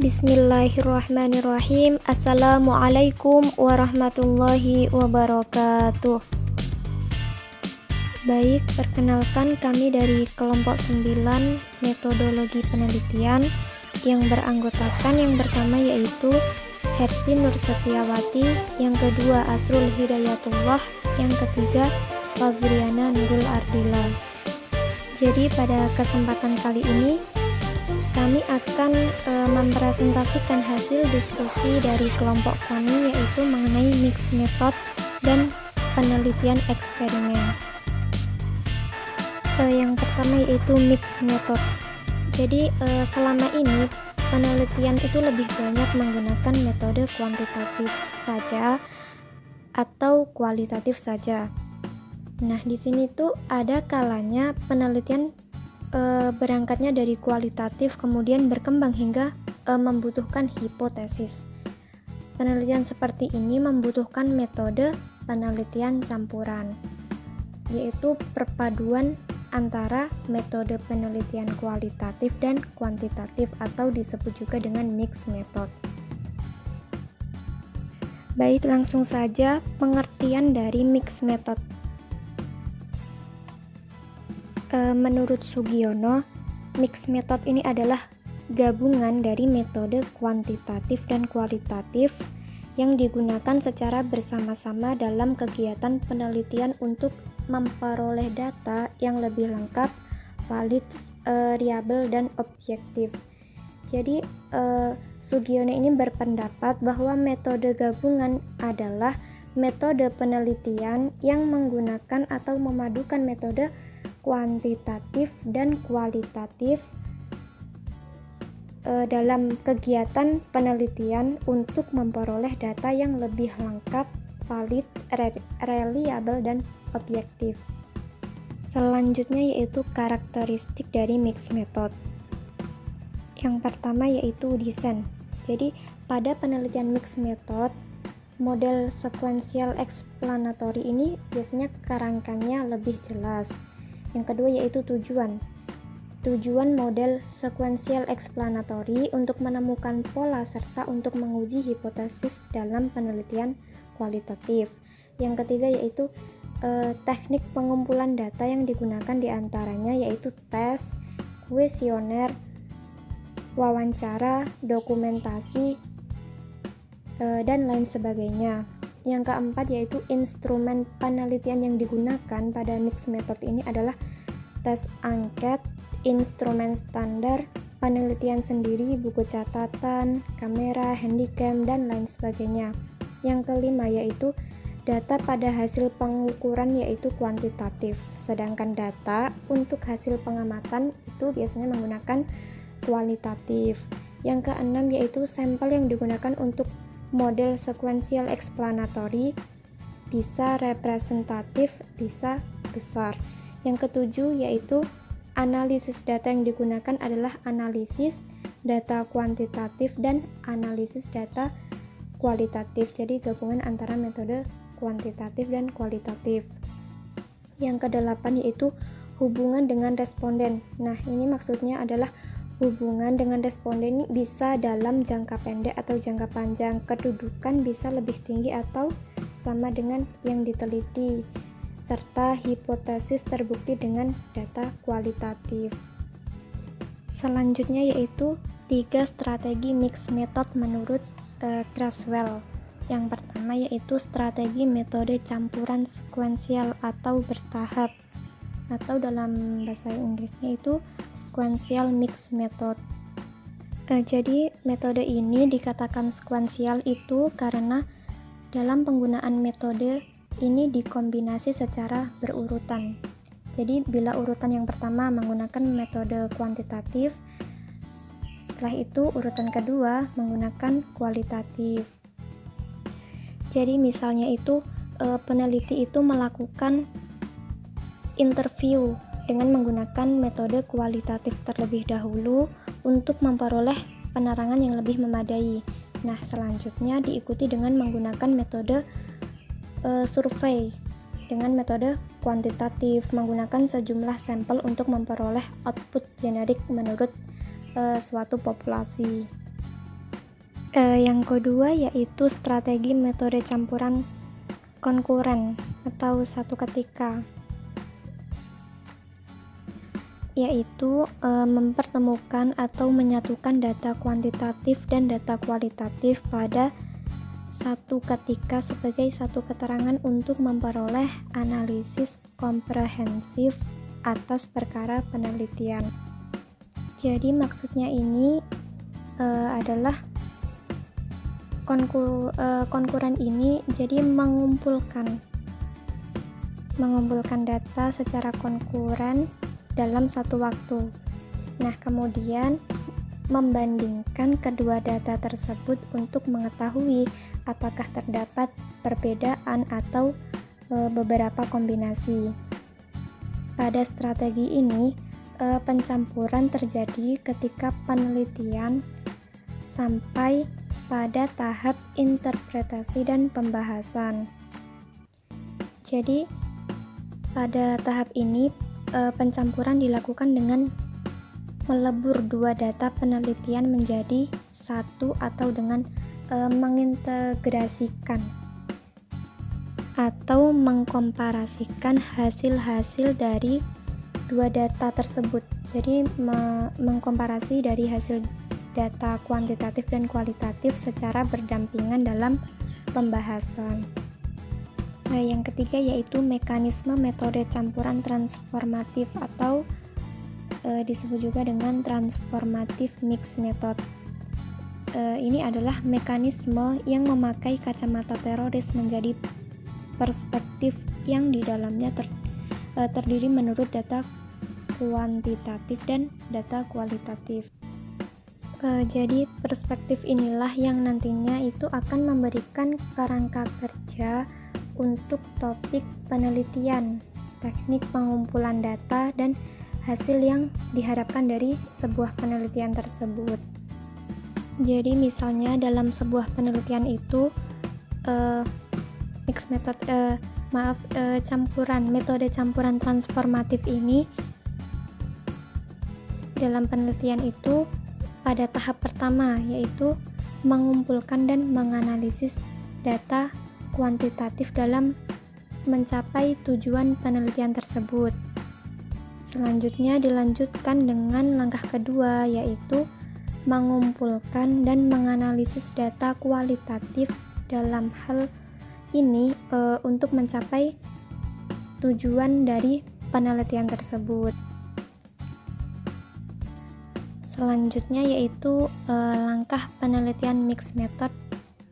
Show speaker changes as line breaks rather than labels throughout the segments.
Bismillahirrahmanirrahim. Assalamualaikum warahmatullahi wabarakatuh. Baik, perkenalkan kami dari kelompok 9 metodologi penelitian yang beranggotakan yang pertama yaitu Herti Nur Setiawati, yang kedua Asrul Hidayatullah, yang ketiga Fazriana Nurul Ardila. Jadi pada kesempatan kali ini kami akan mempresentasikan hasil diskusi dari kelompok kami yaitu mengenai mix method dan penelitian eksperimen. Yang pertama yaitu mix method. Jadi selama ini penelitian itu lebih banyak menggunakan metode kuantitatif saja atau kualitatif saja. Nah, di sini tuh ada kalanya penelitian berangkatnya dari kualitatif kemudian berkembang hingga membutuhkan hipotesis. Penelitian seperti ini membutuhkan metode penelitian campuran, yaitu perpaduan antara metode penelitian kualitatif dan kuantitatif atau disebut juga dengan mix method. Baik, langsung saja pengertian dari mix method. Menurut Sugiono, mix method ini adalah gabungan dari metode kuantitatif dan kualitatif yang digunakan secara bersama-sama dalam kegiatan penelitian untuk memperoleh data yang lebih lengkap, valid, reliable, dan objektif. Jadi, Sugiono ini berpendapat bahwa metode gabungan adalah metode penelitian yang menggunakan atau memadukan metode kuantitatif dan kualitatif dalam kegiatan penelitian untuk memperoleh data yang lebih lengkap, valid, reliable, dan objektif. Selanjutnya yaitu karakteristik dari mix method. Yang pertama yaitu desain. Jadi pada penelitian mix method, model sequential explanatory ini biasanya kerangkanya lebih jelas. Yang kedua yaitu tujuan. Tujuan model sequential explanatory untuk menemukan pola serta untuk menguji hipotesis dalam penelitian kualitatif. Yang ketiga yaitu teknik pengumpulan data yang digunakan diantaranya yaitu tes, kuesioner, wawancara, dokumentasi, dan lain sebagainya. Yang keempat yaitu instrumen penelitian yang digunakan pada mix method ini adalah tes angket, instrumen standar, penelitian sendiri, buku catatan, kamera, handycam, dan lain sebagainya. Yang kelima yaitu data pada hasil pengukuran yaitu kuantitatif, sedangkan data untuk hasil pengamatan itu biasanya menggunakan kualitatif. Yang keenam yaitu sampel yang digunakan untuk model sequential explanatory bisa representatif, bisa besar. Yang ketujuh yaitu analisis data yang digunakan adalah analisis data kuantitatif dan analisis data kualitatif. Jadi gabungan antara metode kuantitatif dan kualitatif. Yang kedelapan yaitu hubungan dengan responden. Nah, ini maksudnya adalah hubungan dengan responden bisa dalam jangka pendek atau jangka panjang. Kedudukan bisa lebih tinggi atau sama dengan yang diteliti, serta hipotesis terbukti dengan data kualitatif. Selanjutnya yaitu 3 strategi mix method menurut Creswell. Yang pertama yaitu strategi metode campuran sekuensial atau bertahap, atau dalam bahasa Inggrisnya itu sequential mix method. Jadi metode ini dikatakan sekuensial itu karena dalam penggunaan metode ini dikombinasi secara berurutan. Jadi bila urutan yang pertama menggunakan metode kuantitatif, setelah itu urutan kedua menggunakan kualitatif. Jadi misalnya itu peneliti itu melakukan interview dengan menggunakan metode kualitatif terlebih dahulu untuk memperoleh penerangan yang lebih memadai. Nah, selanjutnya diikuti dengan menggunakan metode survei dengan metode kuantitatif, menggunakan sejumlah sampel untuk memperoleh output generik menurut suatu populasi. Yang kedua yaitu strategi metode campuran konkuren atau satu ketika, yaitu mempertemukan atau menyatukan data kuantitatif dan data kualitatif pada satu ketika sebagai satu keterangan untuk memperoleh analisis komprehensif atas perkara penelitian. Jadi maksudnya ini adalah konkuren ini jadi mengumpulkan data secara konkuren dalam satu waktu. Nah, kemudian membandingkan kedua data tersebut untuk mengetahui apakah terdapat perbedaan atau beberapa kombinasi. Pada strategi ini, pencampuran terjadi ketika penelitian sampai pada tahap interpretasi dan pembahasan. Jadi, pada tahap ini, pencampuran dilakukan dengan melebur dua data penelitian menjadi satu atau dengan mengintegrasikan atau mengkomparasikan hasil-hasil dari dua data tersebut. Jadi mengkomparasi dari hasil data kuantitatif dan kualitatif secara berdampingan dalam pembahasan. Nah, yang ketiga yaitu mekanisme metode campuran transformatif atau disebut juga dengan transformative mix method. Ini adalah mekanisme yang memakai kacamata teroris menjadi perspektif yang di dalamnya terdiri menurut data kuantitatif dan data kualitatif. Jadi perspektif inilah yang nantinya itu akan memberikan kerangka kerja untuk topik penelitian, teknik pengumpulan data, dan hasil yang diharapkan dari sebuah penelitian tersebut. Jadi misalnya dalam sebuah penelitian itu metode campuran transformatif ini dalam penelitian itu pada tahap pertama yaitu mengumpulkan dan menganalisis data kuantitatif dalam mencapai tujuan penelitian tersebut. Selanjutnya dilanjutkan dengan langkah kedua yaitu mengumpulkan dan menganalisis data kualitatif dalam hal ini untuk mencapai tujuan dari penelitian tersebut. Selanjutnya yaitu langkah penelitian mix method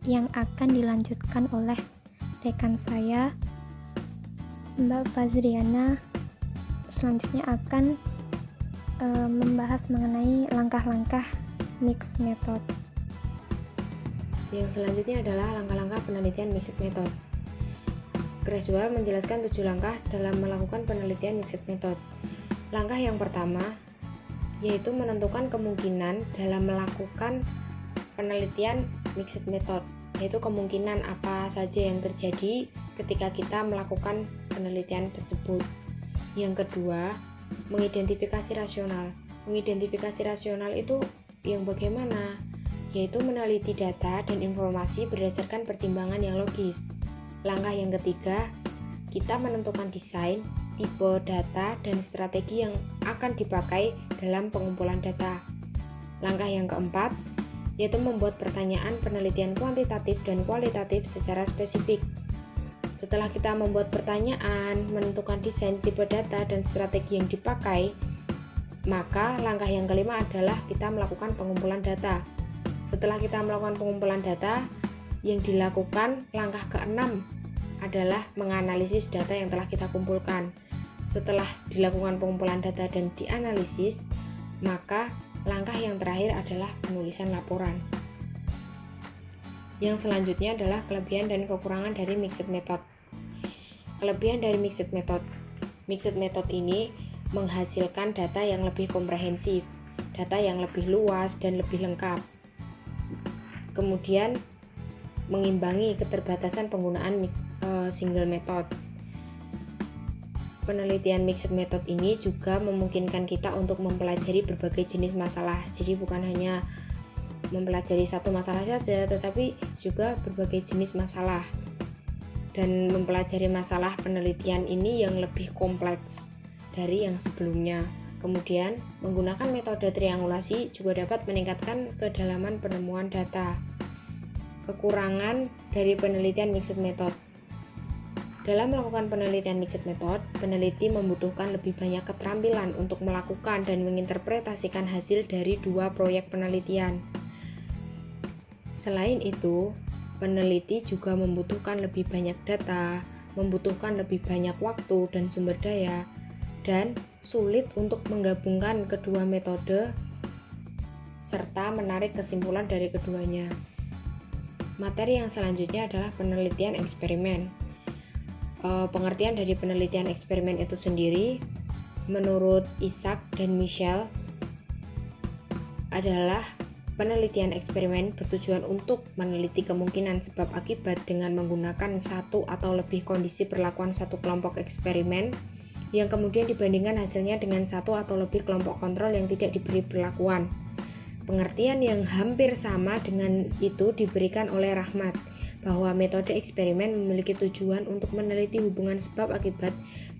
yang akan dilanjutkan oleh rekan saya, Mbak Fazriana. Selanjutnya akan membahas mengenai langkah-langkah mix method.
Yang selanjutnya adalah langkah-langkah penelitian mixed method. Creswell menjelaskan 7 langkah dalam melakukan penelitian mixed method. Langkah yang pertama yaitu menentukan kemungkinan dalam melakukan penelitian mixed method, yaitu kemungkinan apa saja yang terjadi ketika kita melakukan penelitian tersebut. Yang kedua, mengidentifikasi rasional. Mengidentifikasi rasional itu yang bagaimana? Yaitu meneliti data dan informasi berdasarkan pertimbangan yang logis. Langkah yang ketiga, kita menentukan desain, tipe data, dan strategi yang akan dipakai dalam pengumpulan data. Langkah yang keempat, yaitu membuat pertanyaan penelitian kuantitatif dan kualitatif secara spesifik. Setelah kita membuat pertanyaan, menentukan desain, tipe data, dan strategi yang dipakai, maka langkah yang kelima adalah kita melakukan pengumpulan data. Setelah kita melakukan pengumpulan data, yang dilakukan langkah keenam adalah menganalisis data yang telah kita kumpulkan. Setelah dilakukan pengumpulan data dan dianalisis, maka langkah yang terakhir adalah penulisan laporan. Yang selanjutnya adalah kelebihan dan kekurangan dari mixed method. Kelebihan dari mixed method. Mixed method ini menghasilkan data yang lebih komprehensif, data yang lebih luas dan lebih lengkap. Kemudian mengimbangi keterbatasan penggunaan single method. Penelitian mixed method ini juga memungkinkan kita untuk mempelajari berbagai jenis masalah. Jadi bukan hanya mempelajari satu masalah saja, tetapi juga berbagai jenis masalah. Dan mempelajari masalah penelitian ini yang lebih kompleks dari yang sebelumnya. Kemudian, menggunakan metode triangulasi juga dapat meningkatkan kedalaman penemuan data. Kekurangan dari penelitian mixed method. Dalam melakukan penelitian mixed method, peneliti membutuhkan lebih banyak keterampilan untuk melakukan dan menginterpretasikan hasil dari dua proyek penelitian. Selain itu, peneliti juga membutuhkan lebih banyak data, membutuhkan lebih banyak waktu dan sumber daya, dan sulit untuk menggabungkan kedua metode serta menarik kesimpulan dari keduanya. Materi yang selanjutnya adalah penelitian eksperimen. Pengertian dari penelitian eksperimen itu sendiri, menurut Isaac dan Michel, adalah penelitian eksperimen bertujuan untuk meneliti kemungkinan sebab akibat dengan menggunakan satu atau lebih kondisi perlakuan satu kelompok eksperimen yang kemudian dibandingkan hasilnya dengan satu atau lebih kelompok kontrol yang tidak diberi perlakuan. Pengertian yang hampir sama dengan itu diberikan oleh Rahmat, bahwa metode eksperimen memiliki tujuan untuk meneliti hubungan sebab akibat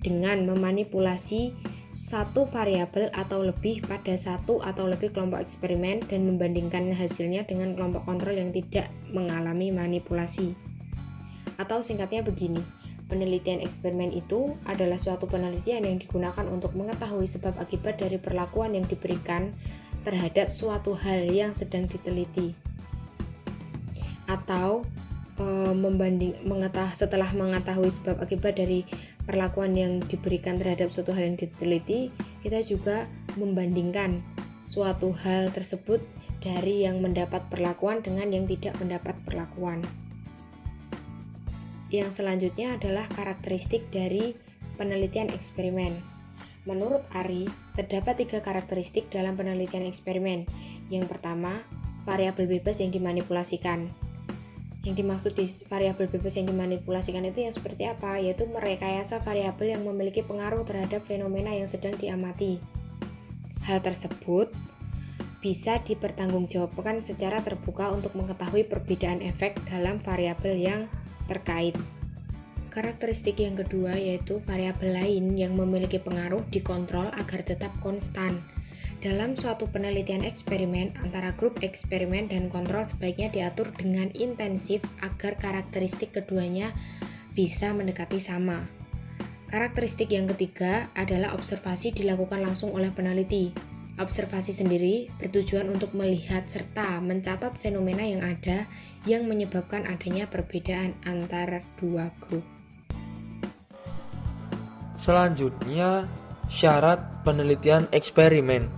dengan memanipulasi satu variabel atau lebih pada satu atau lebih kelompok eksperimen dan membandingkan hasilnya dengan kelompok kontrol yang tidak mengalami manipulasi. Atau singkatnya begini, penelitian eksperimen itu adalah suatu penelitian yang digunakan untuk mengetahui sebab akibat dari perlakuan yang diberikan terhadap suatu hal yang sedang diteliti. Atau setelah mengetahui sebab akibat dari perlakuan yang diberikan terhadap suatu hal yang diteliti, kita juga membandingkan suatu hal tersebut dari yang mendapat perlakuan dengan yang tidak mendapat perlakuan. Yang selanjutnya adalah karakteristik dari penelitian eksperimen. Menurut Ari, terdapat 3 karakteristik dalam penelitian eksperimen. Yang pertama, variabel bebas yang dimanipulasikan. Yang dimaksud di variabel bebas yang dimanipulasikan itu yang seperti apa? Yaitu merekayasa variabel yang memiliki pengaruh terhadap fenomena yang sedang diamati. Hal tersebut bisa dipertanggungjawabkan secara terbuka untuk mengetahui perbedaan efek dalam variabel yang terkait. Karakteristik yang kedua yaitu variabel lain yang memiliki pengaruh dikontrol agar tetap konstan. Dalam suatu penelitian eksperimen, antara grup eksperimen dan kontrol sebaiknya diatur dengan intensif agar karakteristik keduanya bisa mendekati sama. Karakteristik yang ketiga adalah observasi dilakukan langsung oleh peneliti. Observasi sendiri bertujuan untuk melihat serta mencatat fenomena yang ada yang menyebabkan adanya perbedaan antara dua grup.
Selanjutnya, syarat penelitian eksperimen.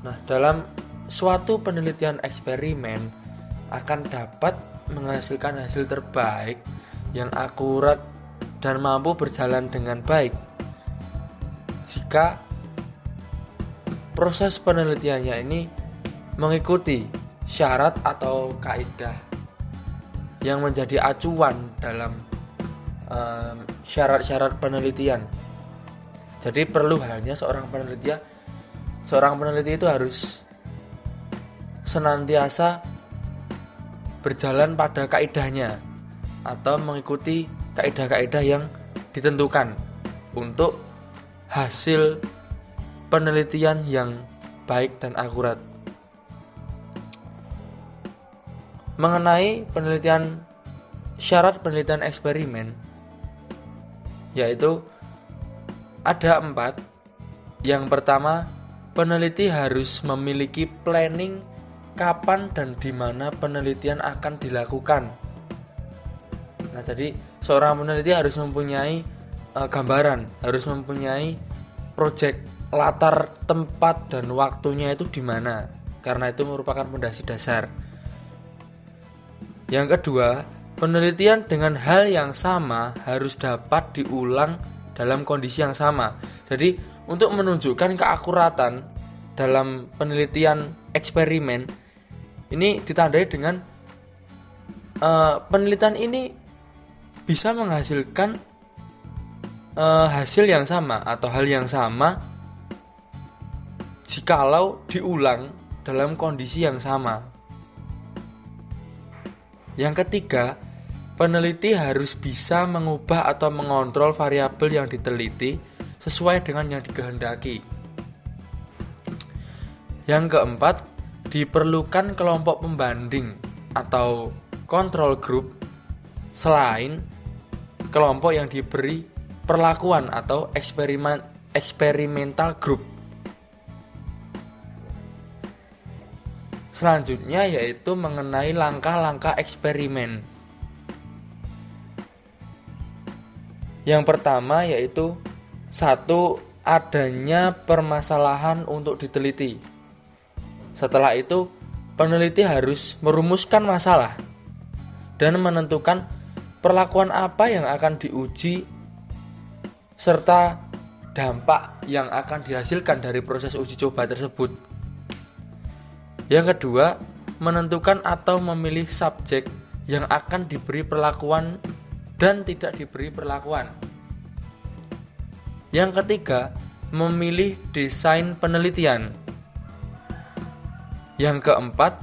Nah, dalam suatu penelitian eksperimen akan dapat menghasilkan hasil terbaik yang akurat dan mampu berjalan dengan baik jika proses penelitiannya ini mengikuti syarat atau kaidah yang menjadi acuan dalam syarat-syarat penelitian. Jadi perlu halnya seorang peneliti itu harus senantiasa berjalan pada kaidahnya atau mengikuti kaidah-kaidah yang ditentukan untuk hasil penelitian yang baik dan akurat. Mengenai syarat penelitian eksperimen, yaitu ada 4. Yang pertama, peneliti harus memiliki planning kapan dan di mana penelitian akan dilakukan. Nah, jadi seorang peneliti harus mempunyai gambaran, harus mempunyai proyek, latar tempat dan waktunya itu di mana, karena itu merupakan fondasi dasar. Yang kedua, penelitian dengan hal yang sama harus dapat diulang dalam kondisi yang sama. Jadi, untuk menunjukkan keakuratan dalam penelitian eksperimen, ini ditandai dengan penelitian ini bisa menghasilkan hasil yang sama atau hal yang sama jikalau diulang dalam kondisi yang sama. Yang ketiga, peneliti harus bisa mengubah atau mengontrol variabel yang diteliti sesuai dengan yang dikehendaki. Yang keempat, diperlukan kelompok pembanding atau control group selain kelompok yang diberi perlakuan atau experimental group. Selanjutnya yaitu mengenai langkah-langkah eksperimen. Yang pertama yaitu 1. Adanya permasalahan untuk diteliti. Setelah itu, peneliti harus merumuskan masalah dan menentukan perlakuan apa yang akan diuji serta dampak yang akan dihasilkan dari proses uji coba tersebut. Yang kedua, menentukan atau memilih subjek yang akan diberi perlakuan dan tidak diberi perlakuan. Yang ketiga, memilih desain penelitian. Yang keempat,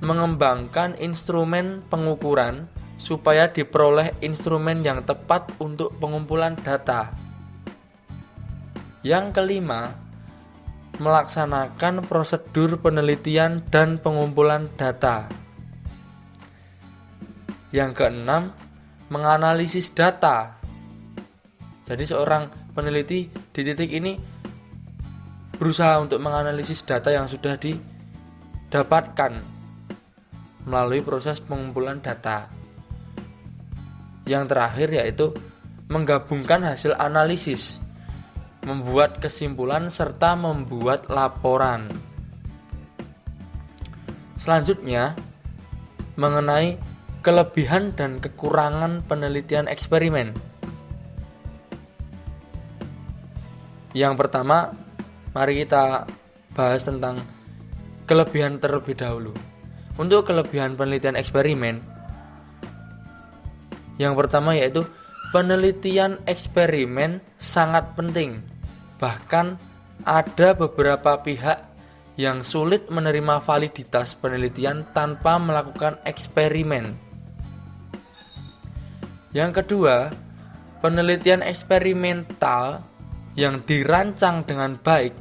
mengembangkan instrumen pengukuran supaya diperoleh instrumen yang tepat untuk pengumpulan data. Yang kelima, melaksanakan prosedur penelitian dan pengumpulan data. Yang keenam, menganalisis data. Jadi seorang peneliti di titik ini berusaha untuk menganalisis data yang sudah didapatkan melalui proses pengumpulan data. Yang terakhir yaitu menggabungkan hasil analisis, membuat kesimpulan serta membuat laporan. Selanjutnya, mengenai kelebihan dan kekurangan penelitian eksperimen. Yang pertama, mari kita bahas tentang kelebihan terlebih dahulu. Untuk kelebihan penelitian eksperimen, yang pertama yaitu penelitian eksperimen sangat penting. Bahkan ada beberapa pihak yang sulit menerima validitas penelitian tanpa melakukan eksperimen. Yang kedua, penelitian eksperimental yang dirancang dengan baik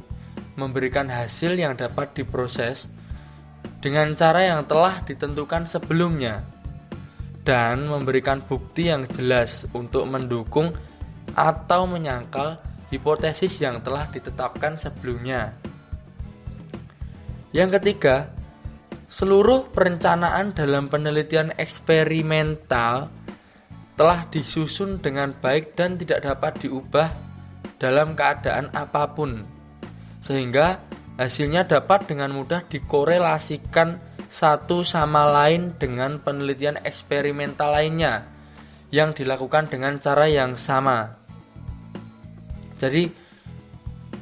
memberikan hasil yang dapat diproses dengan cara yang telah ditentukan sebelumnya dan memberikan bukti yang jelas untuk mendukung atau menyangkal hipotesis yang telah ditetapkan sebelumnya. Yang ketiga, seluruh perencanaan dalam penelitian eksperimental telah disusun dengan baik dan tidak dapat diubah dalam keadaan apapun, sehingga hasilnya dapat dengan mudah dikorelasikan satu sama lain dengan penelitian eksperimental lainnya yang dilakukan dengan cara yang sama. Jadi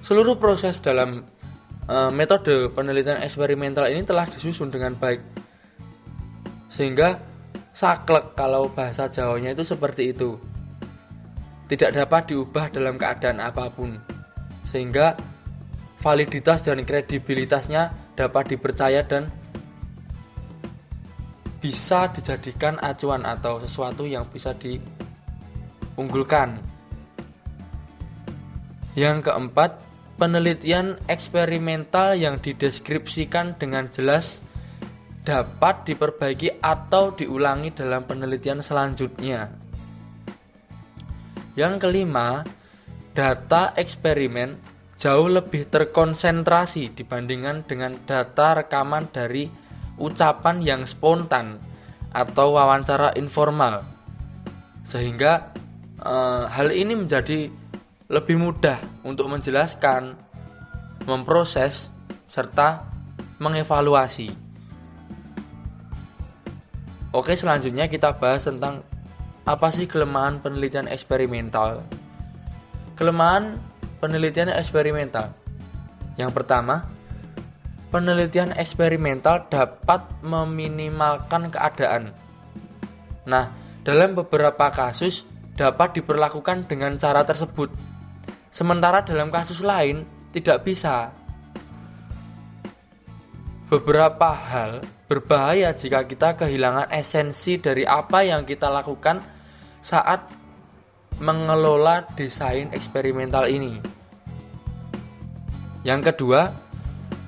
seluruh proses dalam metode penelitian eksperimental ini telah disusun dengan baik, sehingga saklek kalau bahasa Jawanya itu seperti itu, tidak dapat diubah dalam keadaan apapun, sehingga validitas dan kredibilitasnya dapat dipercaya dan bisa dijadikan acuan atau sesuatu yang bisa diunggulkan. Yang keempat, penelitian eksperimental yang dideskripsikan dengan jelas dapat diperbaiki atau diulangi dalam penelitian selanjutnya. Yang kelima, data eksperimen jauh lebih terkonsentrasi dibandingkan dengan data rekaman dari ucapan yang spontan atau wawancara informal, sehingga hal ini menjadi lebih mudah untuk menjelaskan, memproses, serta mengevaluasi. Oke, selanjutnya kita bahas tentang apa sih kelemahan penelitian eksperimental. Kelemahan penelitian eksperimental. Yang pertama, penelitian eksperimental dapat meminimalkan keadaan. Nah, dalam beberapa kasus dapat diperlakukan dengan cara tersebut, sementara dalam kasus lain tidak bisa. beberapa hal berbahaya jika kita kehilangan esensi dari apa yang kita lakukan saat mengelola desain eksperimental ini. Yang kedua,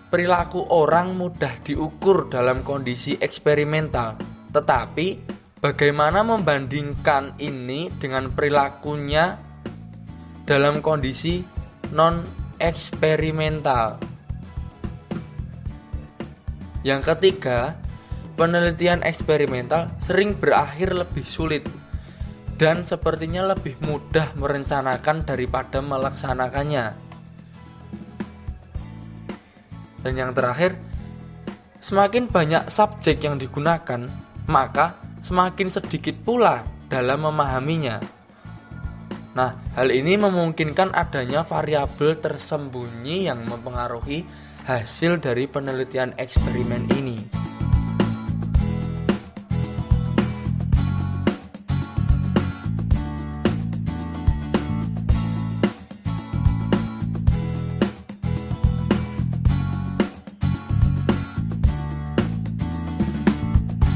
perilaku orang mudah diukur dalam kondisi eksperimental, tetapi bagaimana membandingkan ini dengan perilakunya dalam kondisi non-eksperimental? Yang ketiga, penelitian eksperimental sering berakhir lebih sulit dan sepertinya lebih mudah merencanakan daripada melaksanakannya. Dan yang terakhir, semakin banyak subjek yang digunakan, maka semakin sedikit pula dalam memahaminya. Nah, hal ini memungkinkan adanya variabel tersembunyi yang mempengaruhi hasil dari penelitian eksperimen ini.